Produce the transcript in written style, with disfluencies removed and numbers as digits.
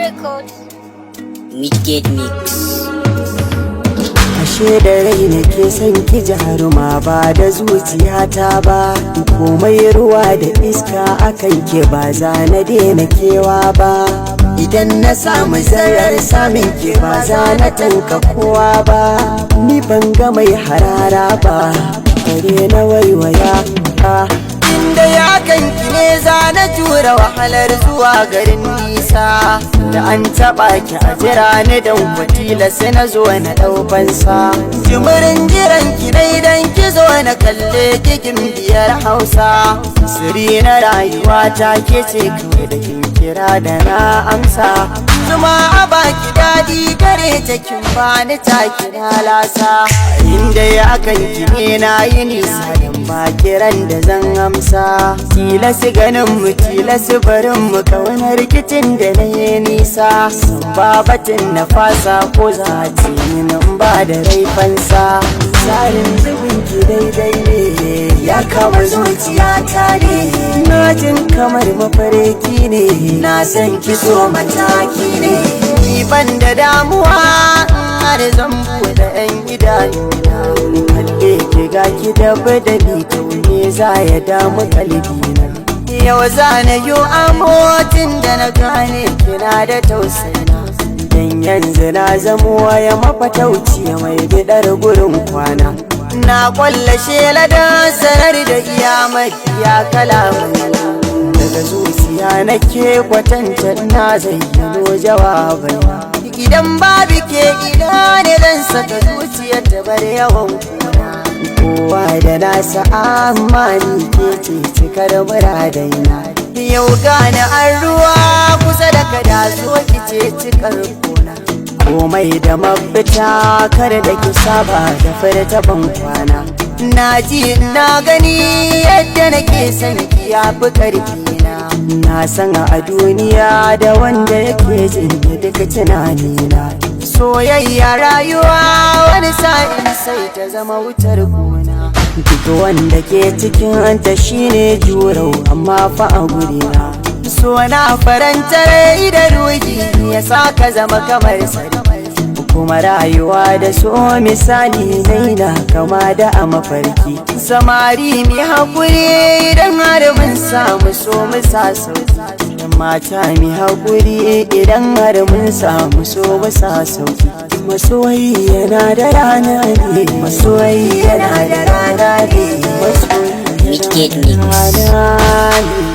Records. Midgate Mix. Ashe da rai nake son ki jaruma ba da zuciyata ba, komai ruwa da iska akan ke ba za na daina kewa ba. Idan na samu zarar samun ke ba za na tanka kowa ba, ni ban ga mai harara ba bare na waiwaya ba. Inda ya kanki ne za na jura wahalar zuwa garin nisa, da an taɓa ki a jira ni dan kwatila sai na zo na ɗaukansa. Jimirin jiran ki dai dan ki zo na kalle kikin biyar Hausa, siri na rayuwa ta ke ce kawai da kin kira da na amsa. Zuma a baki daɗi gare ta kin bani taki na lasa, inda ya kanki ne na yi nisa dan ba kiran da zan amsa. Tilasi ganin mu tilasi barin mu kauna rikicin da na yi nisa, babatin na fasa ko za a ce nan ba da raifansa. Tsarin zubin ki daidai ne ya kama zuciyata ne, na jin kamar mafarki ne, na san ki so mataki ne. Ni ban da damuwa har zan buɗe 'yan idanuna, kalle ki ga ki da badali to ne za ya damu kalbina. Yau za na yi amotin da na gane kina da tausayina, dan yanzu na zamo ya mafatauci mai bidar gurin kwana. Na kwallashe ladan sanar da iyamar ya kalamai, daga zuciya nake kwatanta na zayyano jawabai. Idan babu ke ina ne zan saka zuciyar ta bar yawan kuna, kowa da nasa amma ni ke ce cikar muradaina. Yau gane an ruwa kusa da kada zo ki ce cikar kona, komai da mafita kar da ki saba da furta ban kwana. Na ji na gani yadda nake son ki yafi karfina, na san a duniya da wanda yake jin duka tunanina. Soyayya rayuwa wani sa'in sai ta zama wutar gona, duk wanda ke cikin ta shine jurau amma fa a gurina. So na faranta rai da ruhi ya sa ka zama kamar sarki, kuma rayuwa da so misali naina kama da a mafarki. Samari mi haƙuri idan har mun samu so mu sa sauki, mata mi haƙuri idan har mun samu so mu sa sauki. Masoyi yana da rana ne, masoyi yana da rana ne, masoyi yana da rana ne.